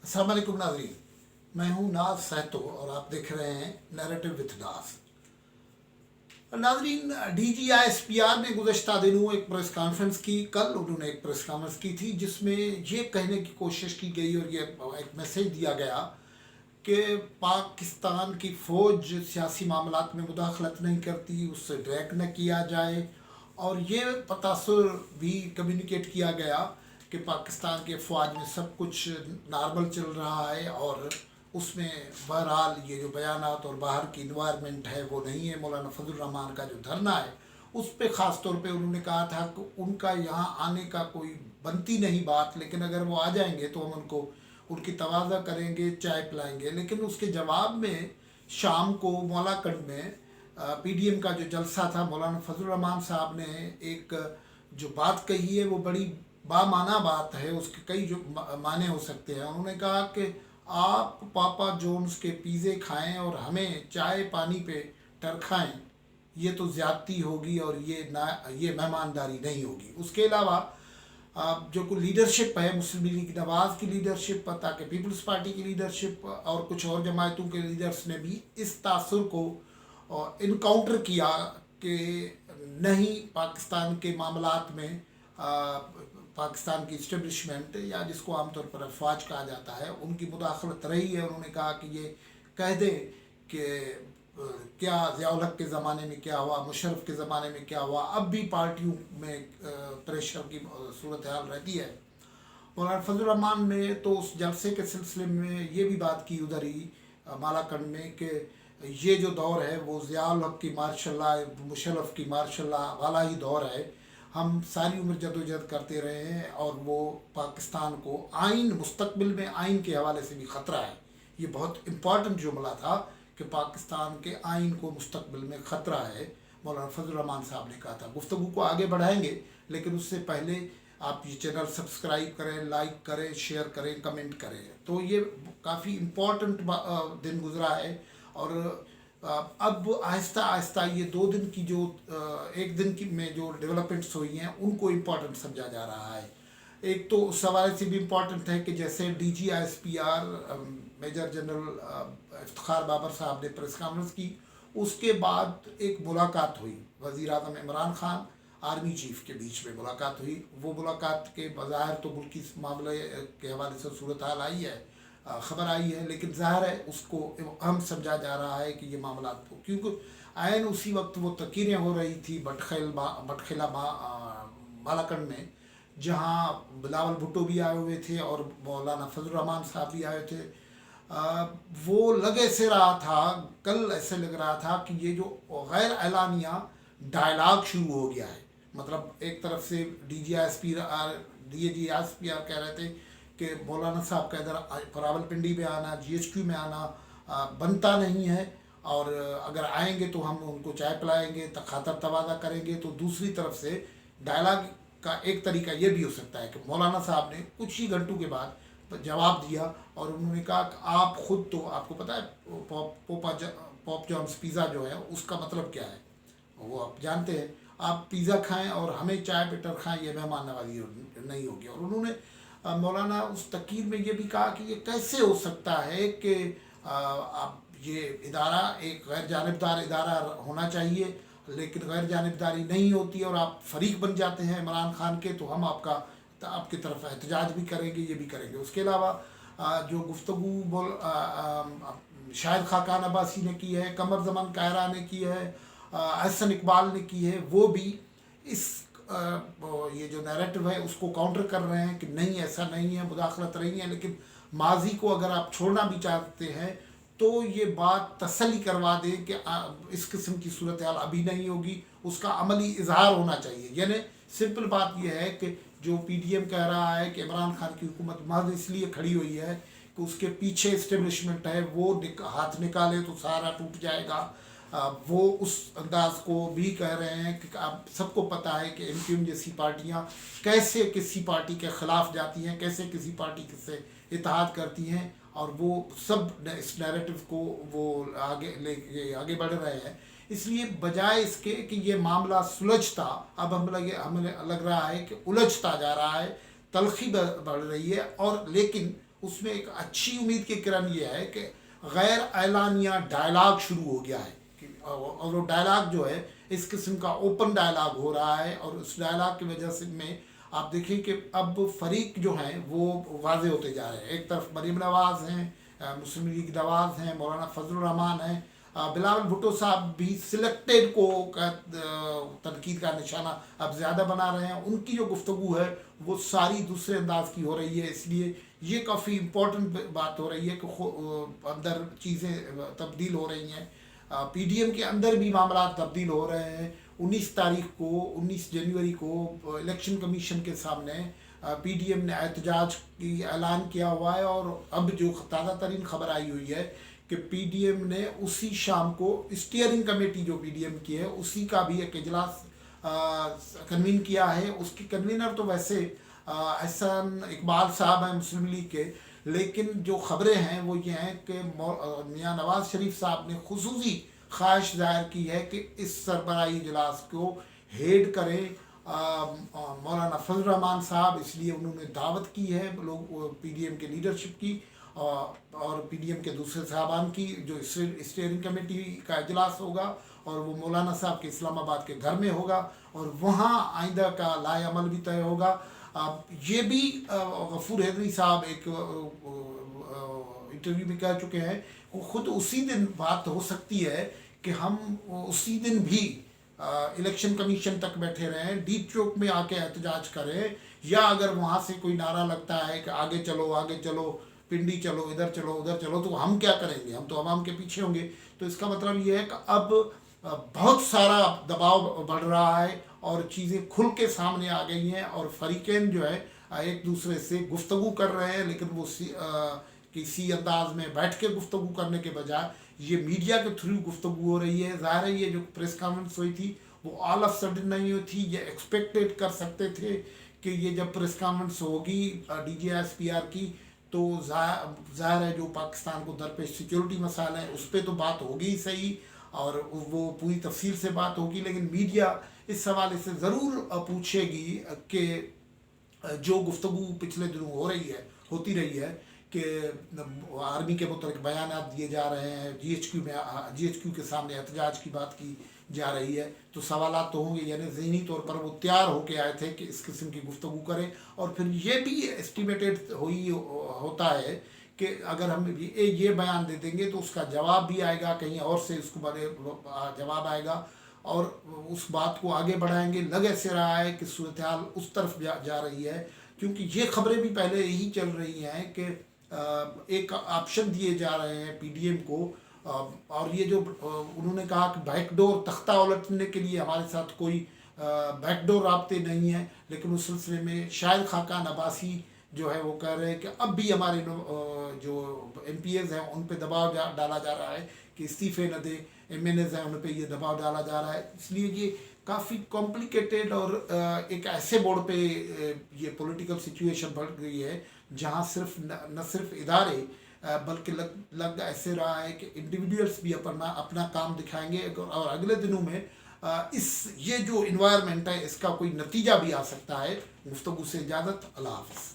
अस्सलाम वालेकुम नाज़रीन, मैं हूँ नाज सहतो और आप देख रहे हैं नैरेटिव विथ नाज। नाज़रीन, DGISPR ने गुज़श्ता दिनों एक प्रेस कॉन्फ्रेंस की। कल उन्होंने एक प्रेस कॉन्फ्रेंस की थी जिसमें ये कहने की कोशिश की गई और ये एक मैसेज दिया गया कि पाकिस्तान की फ़ौज सियासी मामलात में मुदाखलत नहीं करती, उससे ड्रैग न किया जाए। और ये तसर भी कम्युनिकेट किया गया कि पाकिस्तान के फ़ौज में सब कुछ नॉर्मल चल रहा है और उसमें बहरहाल ये जो बयानात और बाहर की इन्वायरमेंट है वो नहीं है। मौलाना फजल रहमान का जो धरना है उस पर ख़ास तौर पे उन्होंने कहा था कि उनका यहाँ आने का कोई बनती नहीं बात, लेकिन अगर वो आ जाएंगे तो हम उनको उनकी तवाज़ा करेंगे, चाय पिलाएंगे। लेकिन उसके जवाब में शाम को मौलाकंड में PDM का जो जलसा था, मौलाना फजल रहमान साहब ने एक जो बात कही है वो बड़ी बामाना बात है, उसके कई जो माने हो सकते हैं। उन्होंने कहा कि आप पापा जोन्स के पिज़्ज़े खाएं और हमें चाय पानी पे टरखाएं, ये तो ज़्यादती होगी और ये मेहमानदारी नहीं होगी। उसके अलावा जो कोई लीडरशिप है, मुस्लिम लीग नवाज़ की लीडरशिप, ताकि पीपल्स पार्टी की लीडरशिप और कुछ और जमातों के लीडर्स ने भी इस तासुर को इनकाउंटर किया कि नहीं, पाकिस्तान के मामलात में पाकिस्तान की इस्टेब्लिशमेंट या जिसको आमतौर पर अफवाज कहा जाता है उनकी मुदाखलत रही है। उन्होंने कहा कि ये कह दें कि क्या ज़ियाउल हक के ज़माने में क्या हुआ, मुशर्रफ के ज़माने में क्या हुआ, अब भी पार्टियों में प्रेशर की सूरत हाल रहती है। मौलाना फजल रहमान ने तो उस जलसे के सिलसिले में ये भी बात की उधर ही मालाकंड में कि ये जो दौर है वो ज़ियाउल हक की मार्शल्ला, मुशर्रफ की मार्शल्ला वाला ही दौर है। हम सारी उम्र जदोजहद करते रहे हैं और वो पाकिस्तान को आइन, मुस्तकबिल में आइन के हवाले से भी ख़तरा है। ये बहुत इम्पॉर्टेंट जुमला था कि पाकिस्तान के आइन को मुस्तकबिल में ख़तरा है, मौलाना फजल रहमान साहब ने कहा था। गुफ्तगू को आगे बढ़ाएंगे, लेकिन उससे पहले आप ये चैनल सब्सक्राइब करें, लाइक करें, शेयर करें, कमेंट करें। तो ये काफ़ी इम्पॉर्टेंट दिन गुजरा है और अब आहिस्ता आहिस्ता ये 2 दिन की जो एक दिन की में जो डेवलपमेंट्स हुई हैं उनको इम्पॉर्टेंट समझा जा रहा है। एक तो उस हवाले से भी इम्पॉर्टेंट है कि जैसे DGISPR major general Iftikhar Babar साहब ने प्रेस कॉन्फ्रेंस की, उसके बाद एक मुलाकात हुई वज़ीर आज़म इमरान खान आर्मी चीफ के बीच में मुलाकात हुई। वो मुलाकात के बज़ाहिर तो मुल्की मामले के हवाले से सूरत हाल आई है, ख़बर आई है, लेकिन ज़ाहिर है उसको अहम समझा जा रहा है कि ये मामला तो, क्योंकि आयन उसी वक्त वो तकीरें हो रही थी बटखेला मालाकंड में, जहाँ बिलावल भुट्टो भी आए हुए थे और मौलाना फजल रहमान साहब भी आए थे। वो लगे से रहा था, कल ऐसे लग रहा था कि ये जो गैर एलानिया डायलॉग शुरू हो गया है। मतलब एक तरफ से DGISPR कह रहे थे कि मौलाना साहब का इधर रावलपिंडी में आना, GHQ में आना बनता नहीं है और अगर आएंगे तो हम उनको चाय पिलाएंगे, खातर तवाज़ा करेंगे। तो दूसरी तरफ से डायलॉग का एक तरीका ये भी हो सकता है कि मौलाना साहब ने कुछ ही घंटों के बाद जवाब दिया और उन्होंने कहा कि आप ख़ुद तो, आपको पता है पॉप जॉन्स पिज़्ज़ा जो है उसका मतलब क्या है, वो आप जानते हैं। आप पिज़्ज़ा खाएं और हमें चाय पे टरखाएं, ये मेहमान नवाजी नहीं होगी। और उन्होंने मौलाना उस तकीर में ये भी कहा कि ये कैसे हो सकता है कि आप ये इदारा एक गैर जानिबदार इदारा होना चाहिए, लेकिन गैर जानिबदारी नहीं होती और आप फरीक बन जाते हैं इमरान खान के, तो हम आपकी तरफ एहतजाज भी करेंगे, ये भी करेंगे। उसके अलावा जो गुफ्तगू शाहिद खाकान अब्बासी ने की है, कमर ज़मान कायरा ने की है, अहसन इकबाल ने की है, वो भी इस ये जो नैरेटिव है उसको काउंटर कर रहे हैं कि नहीं, ऐसा नहीं है, मुदाखलत रही है। लेकिन माजी को अगर आप छोड़ना भी चाहते हैं तो ये बात तसल्ली करवा दें कि इस किस्म की सूरत हाल अभी नहीं होगी, उसका अमली इजहार होना चाहिए। यानी सिंपल बात यह है कि जो PDM कह रहा है कि इमरान खान की हुकूमत महज इसलिए खड़ी हुई है कि उसके पीछे इस्टेब्लिशमेंट है, वो हाथ निकाले तो सारा टूट जाएगा, वो उस अंदाज को भी कह रहे हैं कि आप सबको पता है कि MQM जैसी पार्टियां कैसे किसी पार्टी के ख़िलाफ़ जाती हैं, कैसे किसी पार्टी से इत्तेहाद करती हैं, और वो सब इस नैरेटिव को वो आगे बढ़ रहे हैं। इसलिए बजाय इसके कि ये मामला सुलझता, अब हमें लग रहा है कि उलझता जा रहा है, तलखी बढ़ रही है। और लेकिन اس میں ایک اچھی امید کی کرن یہ ہے کہ غیر اعلانیہ ڈائلاگ شروع ہو گیا ہے، اور وہ ڈائلاگ جو ہے اس قسم کا اوپن ڈائلاگ ہو رہا ہے، اور اس ڈائلاگ کی وجہ سے میں آپ دیکھیں کہ اب فریق جو ہیں وہ واضح ہوتے جا رہے ہیں۔ ایک طرف مریم نواز ہیں، مسلم لیگ نواز ہیں، مولانا فضل الرحمان ہیں، بلاول بھٹو صاحب بھی سلیکٹڈ کو تنقید کا نشانہ اب زیادہ بنا رہے ہیں۔ ان کی جو گفتگو ہے وہ ساری دوسرے انداز کی ہو رہی ہے، اس لیے یہ کافی امپورٹنٹ بات ہو رہی ہے کہ اندر چیزیں تبدیل ہو رہی ہیں۔ پی ڈی ایم کے اندر بھی معاملات تبدیل ہو رہے ہیں۔ 19 جنوری کو الیکشن کمیشن کے سامنے پی ڈی ایم نے احتجاج کی اعلان کیا ہوا ہے، اور اب جو تازہ ترین خبر آئی ہوئی ہے کہ پی ڈی ایم نے اسی شام کو اسٹیئرنگ کمیٹی جو پی ڈی ایم کی ہے اسی کا بھی ایک اجلاس کنوین کیا ہے۔ اس کی کنوینر تو ویسے احسان اقبال صاحب ہیں مسلم لیگ کے، لیکن جو خبریں ہیں وہ یہ ہیں کہ میاں نواز شریف صاحب نے خصوصی خواہش ظاہر کی ہے کہ اس سربراہی اجلاس کو ہیڈ کریں مولانا فضل الرحمان صاحب، اس لیے انہوں نے دعوت کی ہے لوگ پی ڈی ایم کے لیڈرشپ کی اور پی ڈی ایم کے دوسرے صاحبان کی، جو اسٹیئرنگ کمیٹی کا اجلاس ہوگا اور وہ مولانا صاحب کے اسلام آباد کے گھر میں ہوگا، اور وہاں آئندہ کا لائحہ عمل بھی طے ہوگا۔ یہ بھی غفور حیدری صاحب ایک انٹرویو میں کہہ چکے ہیں، خود اسی دن بات ہو سکتی ہے کہ ہم اسی دن بھی الیکشن کمیشن تک بیٹھے رہیں، ڈی چوک میں آ کے احتجاج کریں، یا اگر وہاں سے کوئی نعرہ لگتا ہے کہ آگے چلو پنڈی چلو، ادھر چلو تو ہم کیا کریں گے، ہم تو عوام کے پیچھے ہوں گے۔ تو اس کا مطلب یہ ہے کہ اب بہت سارا دباؤ بڑھ رہا ہے اور چیزیں کھل کے سامنے آ گئی ہیں، اور فریقین جو ہے ایک دوسرے سے گفتگو کر رہے ہیں، لیکن وہ کسی انداز میں بیٹھ کے گفتگو کرنے کے بجائے یہ میڈیا کے تھرو گفتگو ہو رہی ہے۔ ظاہر ہے یہ جو پریس کانفرنس ہوئی تھی وہ آل آف سڈن نہیں ہوئی تھی، یہ ایکسپیکٹیڈ کر سکتے تھے کہ یہ جب press conference D G S P R آر کی تو ظاہر ہے جو پاکستان کو درپیش سیکیورٹی مسائل ہیں اس پہ تو بات ہوگی ہی صحیح، اور وہ پوری تفصیل سے بات ہوگی، لیکن میڈیا اس حوالے سے ضرور پوچھے گی کہ جو گفتگو پچھلے دنوں ہوتی رہی ہے کہ آرمی کے متعلق بیانات دیے جا رہے ہیں، جی ایچ کیو کے سامنے احتجاج کی بات کی جا رہی ہے، تو سوالات تو ہوں گے، یعنی ذہنی طور پر وہ تیار ہو کے آئے تھے کہ اس قسم کی گفتگو کریں، اور پھر یہ بھی اسٹیمیٹڈ ہوتا ہے کہ اگر ہم یہ بیان دے دیں گے تو اس کا جواب بھی آئے گا، کہیں اور سے اس کو بڑے جواب آئے گا، اور اس بات کو آگے بڑھائیں گے۔ لگ ایسے رہا ہے کہ صورتحال اس طرف جا رہی ہے، کیونکہ یہ خبریں بھی پہلے یہی چل رہی ہیں کہ ایک آپشن دیے جا رہے ہیں پی ڈی ایم کو، اور یہ جو انہوں نے کہا کہ بیک ڈور تختہ الٹنے کے لیے ہمارے ساتھ کوئی بیک ڈور رابطے نہیں ہیں، لیکن اس سلسلے میں شاہد خاقان عباسی جو ہے وہ کہہ رہے ہیں کہ اب بھی ہمارے جو ایم پی ایز ہیں ان پہ دباؤ ڈالا جا رہا ہے کہ استعفے نہ دیں، ایم این ایز ہیں ان پہ یہ دباؤ ڈالا جا رہا ہے، اس لیے یہ کافی کمپلیکیٹڈ اور ایک ایسے موڑ پہ یہ پولیٹیکل سچویشن بڑھ گئی ہے جہاں نہ صرف ادارے بلکہ لگ ایسے رہا ہے کہ انڈیویڈولس بھی اپنا کام دکھائیں گے، اور اگلے دنوں میں یہ جو انوائرمنٹ ہے اس کا کوئی نتیجہ بھی آ سکتا ہے۔ گفتگو سے اجازت، اللہ حافظ۔